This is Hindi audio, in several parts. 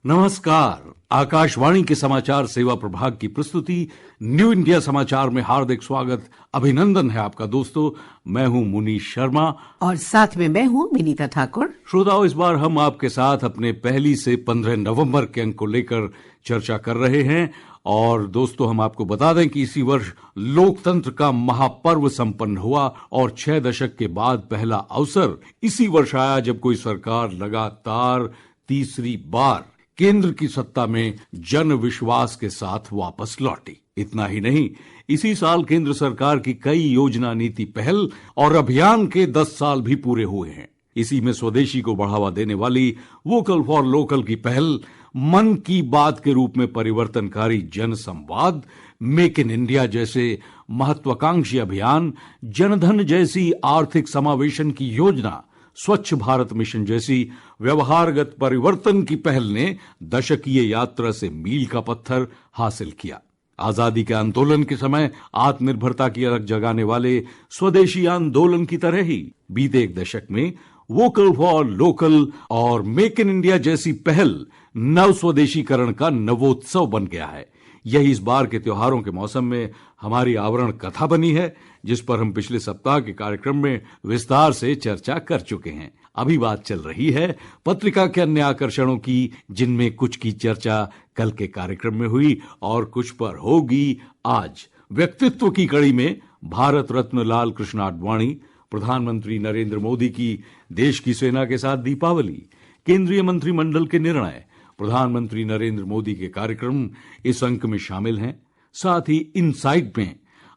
नमस्कार। आकाशवाणी के समाचार सेवा प्रभाग की प्रस्तुति न्यू इंडिया समाचार में हार्दिक स्वागत, अभिनंदन है आपका दोस्तों। मैं हूं मुनीश शर्मा और साथ में मैं हूं विनीता ठाकुर। श्रोताओं, इस बार हम आपके साथ अपने 1 से 15 नवंबर के अंक को लेकर चर्चा कर रहे हैं। और दोस्तों, हम आपको बता दें कि इसी वर्ष लोकतंत्र का महापर्व संपन्न हुआ और 6 दशक के बाद पहला अवसर इसी वर्ष आया जब कोई सरकार लगातार तीसरी बार केंद्र की सत्ता में जन विश्वास के साथ वापस लौटी। इतना ही नहीं, इसी साल केंद्र सरकार की कई योजना, नीति, पहल और अभियान के 10 साल भी पूरे हुए हैं। इसी में स्वदेशी को बढ़ावा देने वाली वोकल फॉर लोकल की पहल, मन की बात के रूप में परिवर्तनकारी जन संवाद, मेक इन इंडिया जैसे महत्वाकांक्षी अभियान, जनधन जैसी आर्थिक समावेशन की योजना, स्वच्छ भारत मिशन जैसी व्यवहारगत परिवर्तन की पहल ने दशकीय यात्रा से मील का पत्थर हासिल किया। आजादी के आंदोलन के समय आत्मनिर्भरता की अलग जगाने वाले स्वदेशी आंदोलन की तरह ही बीते एक दशक में वोकल फॉर लोकल और मेक इन इंडिया जैसी पहल नव स्वदेशीकरण का नवोत्सव बन गया है। यही इस बार के त्योहारों के मौसम में हमारी आवरण कथा बनी है, जिस पर हम पिछले सप्ताह के कार्यक्रम में विस्तार से चर्चा कर चुके हैं। अभी बात चल रही है पत्रिका के अन्य आकर्षणों की, जिनमें कुछ की चर्चा कल के कार्यक्रम में हुई और कुछ पर होगी आज। व्यक्तित्व की कड़ी में भारत रत्न लाल कृष्ण आडवाणी, प्रधानमंत्री नरेंद्र मोदी की देश की सेना के साथ दीपावली, केंद्रीय मंत्रिमंडल के निर्णय, प्रधानमंत्री नरेंद्र मोदी के कार्यक्रम इस अंक में शामिल हैं। साथ ही इनसाइट में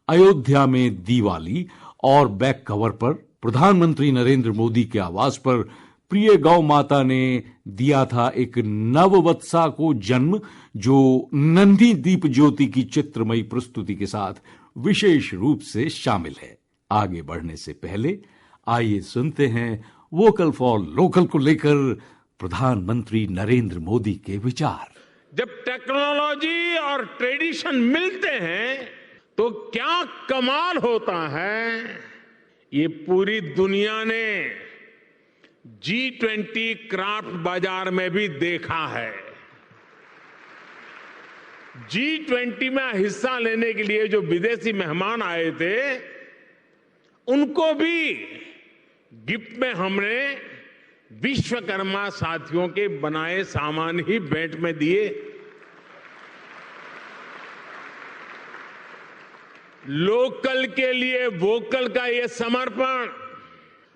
अयोध्या में दिवाली और बैक कवर पर प्रधानमंत्री नरेंद्र मोदी के आवास पर प्रिय गौ माता ने दिया था एक नववत्सा को जन्म, जो नन्ही दीप ज्योति की चित्रमयी प्रस्तुति के साथ विशेष रूप से शामिल है। आगे बढ़ने से पहले आइए सुनते हैं वोकल फॉर लोकल को लेकर प्रधानमंत्री नरेंद्र मोदी के विचार। जब टेक्नोलॉजी और ट्रेडिशन मिलते हैं तो क्या कमाल होता है, ये पूरी दुनिया ने G20 क्राफ्ट बाजार में भी देखा है। G20 में हिस्सा लेने के लिए जो विदेशी मेहमान आए थे, उनको भी गिफ्ट में हमने विश्वकर्मा साथियों के बनाए सामान ही भेंट में दिए। लोकल के लिए वोकल का ये समर्पण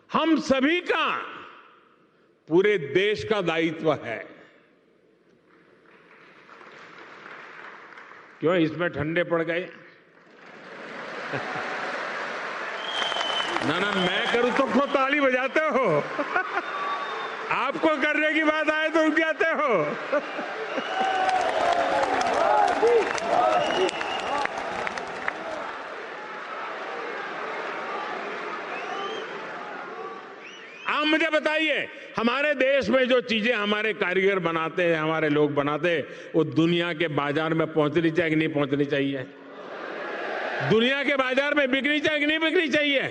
हम सभी का, पूरे देश का दायित्व है। क्यों इसमें ठंडे पड़ गए? ना मैं करूं तो क्यों ताली बजाते हो? आपको करने की बात आए तो रुक जाते हो। आप मुझे बताइए, हमारे देश में जो चीजें हमारे कारीगर बनाते हैं, हमारे लोग बनाते हैं, वो दुनिया के बाजार में पहुंचनी चाहिए कि नहीं पहुंचनी चाहिए? दुनिया के बाजार में बिकनी चाहिए कि नहीं बिकनी चाहिए?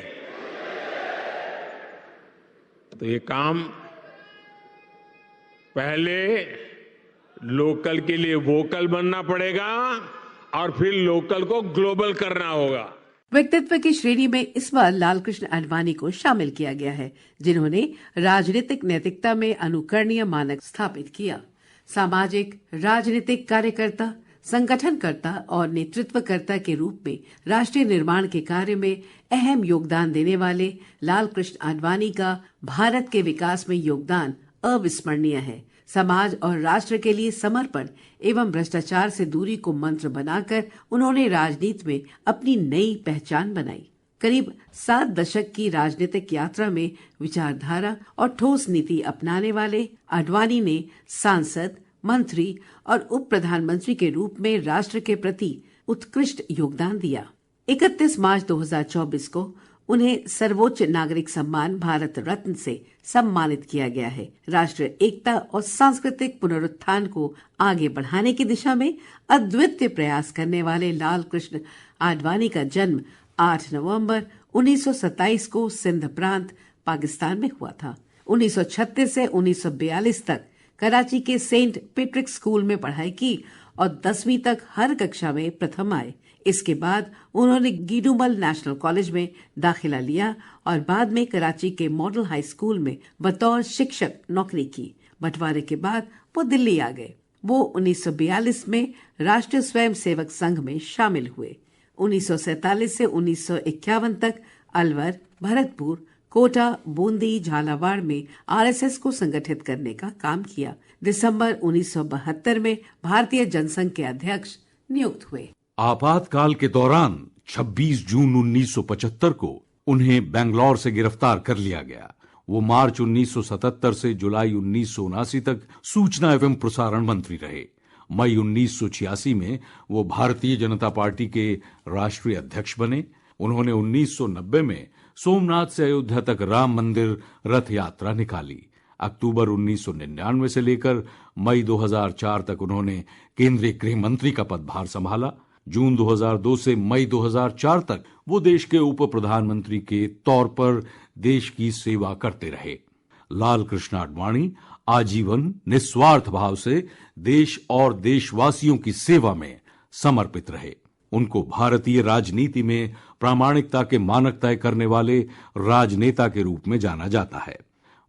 तो ये काम पहले लोकल के लिए वोकल बनना पड़ेगा और फिर लोकल को ग्लोबल करना होगा। व्यक्तित्व की श्रेणी में इस बार लाल कृष्ण आडवाणी को शामिल किया गया है, जिन्होंने राजनीतिक नैतिकता में अनुकरणीय मानक स्थापित किया। सामाजिक राजनीतिक कार्यकर्ता, संगठनकर्ता और नेतृत्वकर्ता के रूप में राष्ट्रीय निर्माण के कार्य में अहम योगदान देने वाले लाल कृष्ण आडवाणी का भारत के विकास में योगदान अविस्मरणीय है। समाज और राष्ट्र के लिए समर्पण एवं भ्रष्टाचार से दूरी को मंत्र बनाकर उन्होंने राजनीति में अपनी नई पहचान बनाई। करीब 7 दशक की राजनीतिक यात्रा में विचारधारा और ठोस नीति अपनाने वाले आडवाणी ने सांसद, मंत्री और उप प्रधानमंत्री के रूप में राष्ट्र के प्रति उत्कृष्ट योगदान दिया। 31 मार्च 2024 को उन्हें सर्वोच्च नागरिक सम्मान भारत रत्न से सम्मानित किया गया है। राष्ट्रीय एकता और सांस्कृतिक पुनरुत्थान को आगे बढ़ाने की दिशा में अद्वितीय प्रयास करने वाले लाल कृष्ण आडवाणी का जन्म 8 नवंबर 1927 को सिंध प्रांत, पाकिस्तान में हुआ था। 1936 से 1942 तक कराची के सेंट पैट्रिक स्कूल में पढ़ाई की और 10वीं तक हर कक्षा में प्रथम आए। इसके बाद उन्होंने गिडुमल नेशनल कॉलेज में दाखिला लिया और बाद में कराची के मॉडल हाई स्कूल में बतौर शिक्षक नौकरी की। बंटवारे के बाद वो दिल्ली आ गए। वो 1942 में राष्ट्रीय स्वयंसेवक संघ में शामिल हुए। 1947 से 1951 तक अलवर, भरतपुर, कोटा, बूंदी, झालावाड़ में आरएसएस को संगठित करने का काम किया। दिसंबर 1972 में भारतीय जनसंघ के अध्यक्ष नियुक्त हुए। आपातकाल के दौरान 26 जून 1975 को उन्हें बेंगलौर से गिरफ्तार कर लिया गया। वो मार्च 1977 से जुलाई 1979 तक सूचना एवं प्रसारण मंत्री रहे। मई 1986 में वो भारतीय जनता पार्टी के राष्ट्रीय अध्यक्ष बने। उन्होंने 1990 में सोमनाथ से अयोध्या तक राम मंदिर रथ यात्रा निकाली। अक्टूबर 1999 से लेकर मई 2004 तक उन्होंने केंद्रीय गृह मंत्री का पदभार संभाला। जून 2002 से मई 2004 तक वो देश के उप प्रधानमंत्री के तौर पर देश की सेवा करते रहे। लाल कृष्ण आडवाणी आजीवन निस्वार्थ भाव से देश और देशवासियों की सेवा में समर्पित रहे। उनको भारतीय राजनीति में प्रामाणिकता के मानक तय करने वाले राजनेता के रूप में जाना जाता है।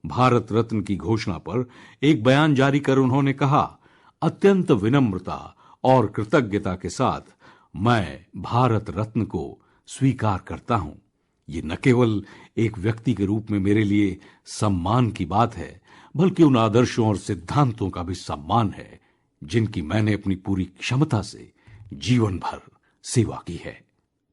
भारत रत्न की घोषणा पर एक बयान जारी कर उन्होंने कहा, अत्यंत विनम्रता और कृतज्ञता के साथ मैं भारत रत्न को स्वीकार करता हूं। ये न केवल एक व्यक्ति के रूप में मेरे लिए सम्मान की बात है, बल्कि उन आदर्शों और सिद्धांतों का भी सम्मान है जिनकी मैंने अपनी पूरी क्षमता से जीवन भर सेवा की है।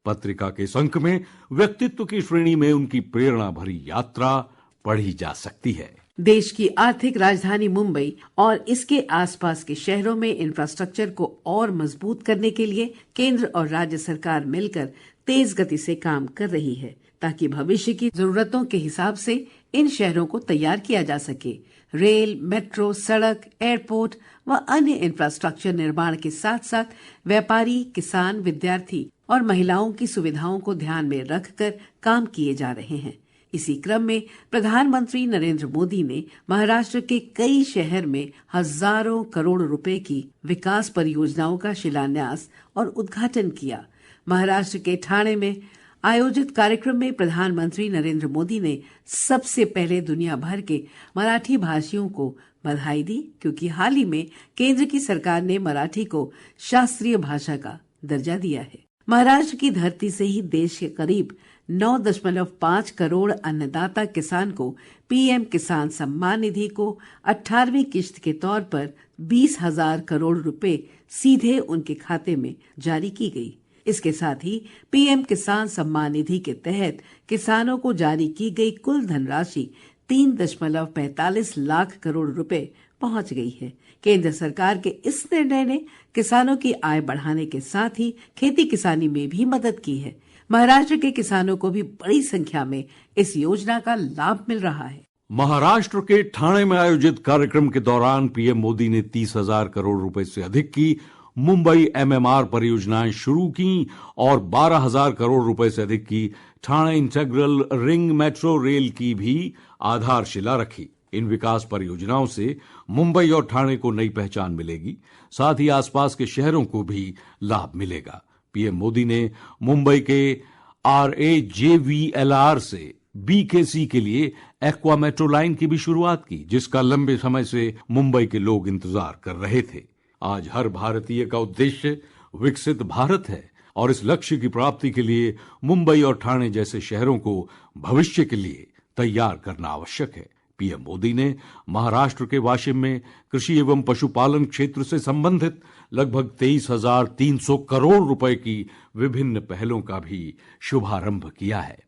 पत्रिका के इस अंक में व्यक्तित्व की श्रेणी में उनकी प्रेरणा भरी यात्रा पढ़ी जा सकती है। देश की आर्थिक राजधानी मुंबई और इसके आसपास के शहरों में इंफ्रास्ट्रक्चर को और मजबूत करने के लिए केंद्र और राज्य सरकार मिलकर तेज गति से काम कर रही है, ताकि भविष्य की जरूरतों के हिसाब से इन शहरों को तैयार किया जा सके। रेल, मेट्रो, सड़क, एयरपोर्ट व अन्य इंफ्रास्ट्रक्चर निर्माण के साथ साथ व्यापारी, किसान, विद्यार्थी और महिलाओं की सुविधाओं को ध्यान में रखकर काम किए जा रहे हैं। इसी क्रम में प्रधानमंत्री नरेंद्र मोदी ने महाराष्ट्र के कई शहर में हजारों करोड़ रुपए की विकास परियोजनाओं का शिलान्यास और उद्घाटन किया। महाराष्ट्र के ठाणे में आयोजित कार्यक्रम में प्रधानमंत्री नरेंद्र मोदी ने सबसे पहले दुनिया भर के मराठी भाषियों को बधाई दी, क्योंकि हाल ही में केंद्र की सरकार ने मराठी को शास्त्रीय भाषा का दर्जा दिया है। महाराष्ट्र की धरती से ही देश के करीब 9.5 करोड़ अन्नदाता किसान को पीएम किसान सम्मान निधि को 18वीं किश्त के तौर पर 20,000 करोड़ रुपए सीधे उनके खाते में जारी की गई। इसके साथ ही पीएम किसान सम्मान निधि के तहत किसानों को जारी की गई कुल धनराशि 3.45 लाख करोड़ रुपए पहुंच गई है। केंद्र सरकार के इस निर्णय ने किसानों की आय बढ़ाने के साथ ही खेती किसानी में भी मदद की है। महाराष्ट्र के किसानों को भी बड़ी संख्या में इस योजना का लाभ मिल रहा है। महाराष्ट्र के ठाणे में आयोजित कार्यक्रम के दौरान पीएम मोदी ने 30,000 करोड़ रुपए से अधिक की मुंबई एमएमआर परियोजनाएं शुरू की और 12,000 करोड़ रुपए से अधिक की Thane integral ring metro rail की भी आधारशिला रखी। इन विकास परियोजनाओं से मुंबई और ठाणे को नई पहचान मिलेगी, साथ ही आसपास के शहरों को भी लाभ मिलेगा। पीएम मोदी ने मुंबई के RAJVLR से BKC के लिए एक्वा मेट्रो लाइन की भी शुरुआत की, जिसका लंबे समय से मुंबई के लोग इंतजार कर रहे थे। आज हर भारतीय का उद्देश्य विकसित भारत है और इस लक्ष्य की प्राप्ति के लिए मुंबई और ठाणे जैसे शहरों को भविष्य के लिए तैयार करना आवश्यक है। पीएम मोदी ने महाराष्ट्र के वाशिम में कृषि एवं पशुपालन क्षेत्र से संबंधित लगभग 23,300 करोड़ रुपए की विभिन्न पहलों का भी शुभारंभ किया है।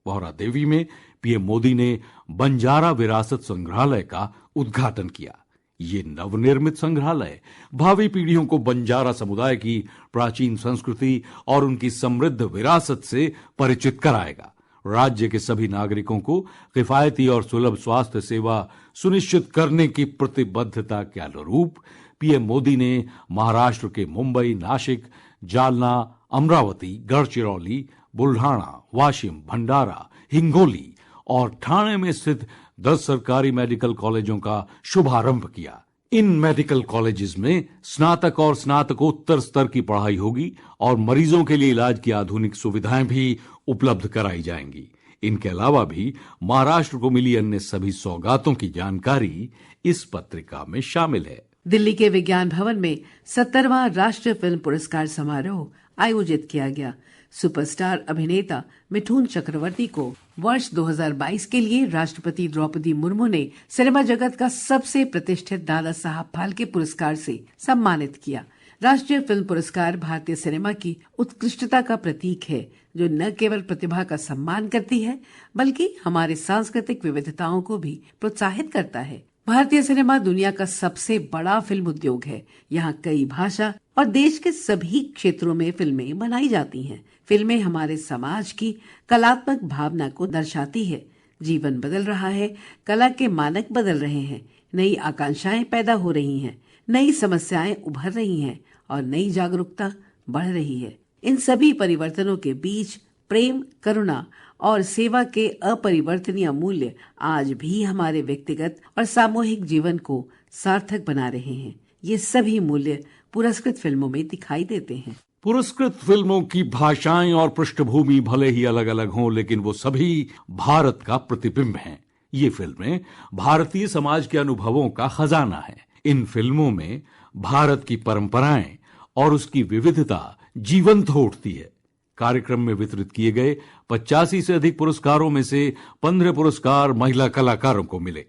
पौरा देवी में पीएम मोदी ने बंजारा विरासत संग्रहालय का उद्घाटन किया। ये नवनिर्मित संग्रहालय भावी पीढ़ियों को बंजारा समुदाय की प्राचीन संस्कृति और उनकी समृद्ध विरासत से परिचित कराएगा। राज्य के सभी नागरिकों को किफायती और सुलभ स्वास्थ्य सेवा सुनिश्चित करने की प्रतिबद्धता के अनुरूप पीएम मोदी ने महाराष्ट्र के मुंबई, नासिक, जालना, अमरावती, गढ़चिरौली, बुल्ढाणा, वाशिम, भंडारा, हिंगोली और ठाणे में स्थित 10 सरकारी मेडिकल कॉलेजों का शुभारंभ किया। इन मेडिकल कॉलेजेस में स्नातक और स्नातकोत्तर स्तर की पढ़ाई होगी और मरीजों के लिए इलाज की आधुनिक सुविधाएं भी उपलब्ध कराई जाएंगी। इनके अलावा भी महाराष्ट्र को मिली अन्य सभी सौगातों की जानकारी इस पत्रिका में शामिल है। दिल्ली के विज्ञान भवन में 70वां राष्ट्रीय फिल्म पुरस्कार समारोह आयोजित किया गया। सुपरस्टार अभिनेता मिथुन चक्रवर्ती को वर्ष 2022 के लिए राष्ट्रपति द्रौपदी मुर्मू ने सिनेमा जगत का सबसे प्रतिष्ठित दादा साहब फाल्के पुरस्कार से सम्मानित किया। राष्ट्रीय फिल्म पुरस्कार भारतीय सिनेमा की उत्कृष्टता का प्रतीक है, जो न केवल प्रतिभा का सम्मान करती है बल्कि हमारे सांस्कृतिक विविधताओं को भी प्रोत्साहित करता है। भारतीय सिनेमा दुनिया का सबसे बड़ा फिल्म उद्योग है। यहाँ कई भाषा और देश के सभी क्षेत्रों में फिल्में बनाई जाती हैं। फिल्में हमारे समाज की कलात्मक भावना को दर्शाती है। जीवन बदल रहा है, कला के मानक बदल रहे हैं, नई आकांक्षाएं पैदा हो रही हैं, नई समस्याएं उभर रही हैं और नई जागरूकता बढ़ रही है। इन सभी परिवर्तनों के बीच प्रेम, करुणा और सेवा के अपरिवर्तनीय मूल्य आज भी हमारे व्यक्तिगत और सामूहिक जीवन को सार्थक बना रहे हैं। ये सभी मूल्य पुरस्कृत फिल्मों में दिखाई देते हैं। पुरस्कृत फिल्मों की भाषाएं और पृष्ठभूमि भले ही अलग अलग हों, लेकिन वो सभी भारत का प्रतिबिंब हैं। ये फिल्में भारतीय समाज के अनुभवों का खजाना है। इन फिल्मों में भारत की परंपराएं और उसकी विविधता जीवंत हो उठती है। कार्यक्रम में वितरित किए गए 85 से अधिक पुरस्कारों में से 15 पुरस्कार महिला कलाकारों को मिले।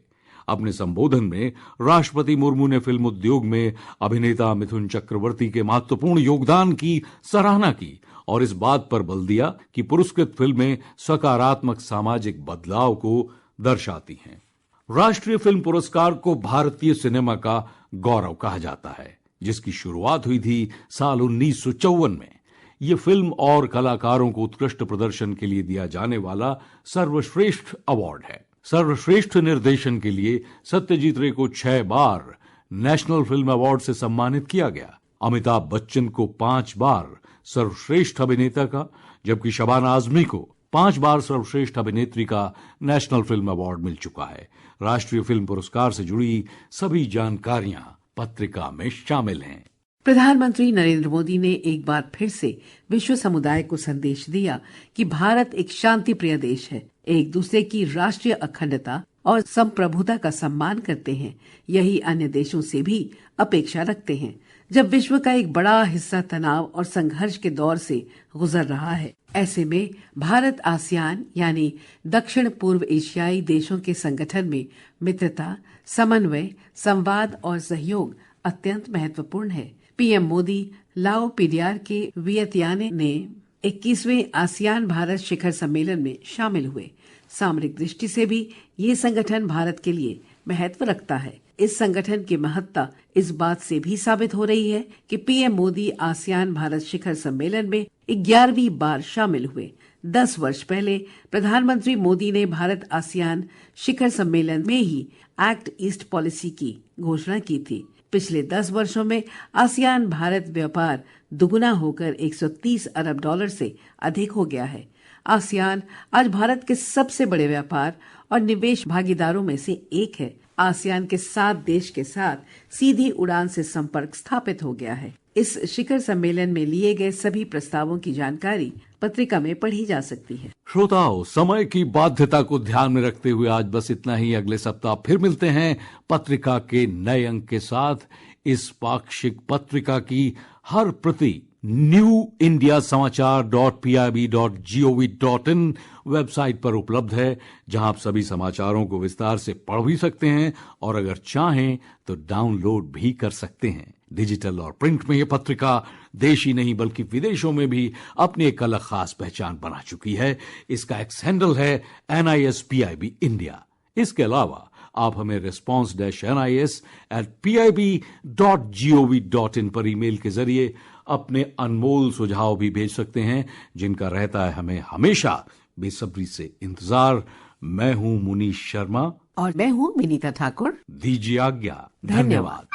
अपने संबोधन में राष्ट्रपति मुर्मू ने फिल्म उद्योग में अभिनेता मिथुन चक्रवर्ती के महत्वपूर्ण योगदान की सराहना की और इस बात पर बल दिया कि पुरस्कृत फिल्में सकारात्मक सामाजिक बदलाव को दर्शाती हैं। राष्ट्रीय फिल्म पुरस्कार को भारतीय सिनेमा का गौरव कहा जाता है, जिसकी शुरुआत हुई थी साल 1954 में। ये फिल्म और कलाकारों को उत्कृष्ट प्रदर्शन के लिए दिया जाने वाला सर्वश्रेष्ठ अवार्ड है। सर्वश्रेष्ठ निर्देशन के लिए सत्यजीत रे को 6 बार नेशनल फिल्म अवार्ड से सम्मानित किया गया। अमिताभ बच्चन को 5 बार सर्वश्रेष्ठ अभिनेता का, जबकि शबाना आजमी को 5 बार सर्वश्रेष्ठ अभिनेत्री का नेशनल फिल्म अवार्ड मिल चुका है। राष्ट्रीय फिल्म पुरस्कार से जुड़ी सभी जानकारियां पत्रिका में शामिल हैं। प्रधानमंत्री नरेंद्र मोदी ने एक बार फिर से विश्व समुदाय को संदेश दिया कि भारत एक शांति प्रिय देश है, एक दूसरे की राष्ट्रीय अखंडता और संप्रभुता का सम्मान करते हैं। यही अन्य देशों से भी अपेक्षा रखते हैं। जब विश्व का एक बड़ा हिस्सा तनाव और संघर्ष के दौर से गुजर रहा है, ऐसे में भारत आसियान यानी दक्षिण पूर्व एशियाई देशों के संगठन में मित्रता, समन्वय, संवाद और सहयोग अत्यंत महत्वपूर्ण है। पीएम मोदी लाओ पीडियार के वियतनाम ने 21वें आसियान भारत शिखर सम्मेलन में शामिल हुए। सामरिक दृष्टि से भी ये संगठन भारत के लिए महत्व रखता है। इस संगठन की महत्ता इस बात से भी साबित हो रही है कि पीएम मोदी आसियान भारत शिखर सम्मेलन में 11वीं बार शामिल हुए। 10 वर्ष पहले प्रधानमंत्री मोदी ने भारत आसियान शिखर सम्मेलन में ही एक्ट ईस्ट पॉलिसी की घोषणा की थी। पिछले 10 वर्षों में आसियान भारत व्यापार दुगुना होकर 130 अरब डॉलर से अधिक हो गया है। आसियान आज भारत के सबसे बड़े व्यापार और निवेश भागीदारों में से एक है। आसियान के 7 देश के साथ सीधी उड़ान से संपर्क स्थापित हो गया है। इस शिखर सम्मेलन में लिए गए सभी प्रस्तावों की जानकारी पत्रिका में पढ़ी जा सकती है। श्रोताओं, समय की बाध्यता को ध्यान में रखते हुए आज बस इतना ही। अगले सप्ताह फिर मिलते हैं पत्रिका के नए अंक के साथ। इस पाक्षिक पत्रिका की हर प्रति newindiasamaachar.pib.gov.in वेबसाइट पर उपलब्ध है, जहां आप सभी समाचारों को विस्तार से पढ़ भी सकते हैं और अगर चाहें तो डाउनलोड भी कर सकते हैं। डिजिटल और प्रिंट में यह पत्रिका देश ही नहीं बल्कि विदेशों में भी अपनी एक अलग खास पहचान बना चुकी है। इसका एक्स हैंडल है NISPIB इंडिया। इसके अलावा आप हमें response-nis@pib.gov.in पर ईमेल के जरिए अपने अनमोल सुझाव भी भेज सकते हैं, जिनका रहता है हमें हमेशा बेसब्री से इंतजार। मैं हूं मुनीश शर्मा और मैं हूं विनीता ठाकुर। दीजिए आज्ञा। धन्यवाद।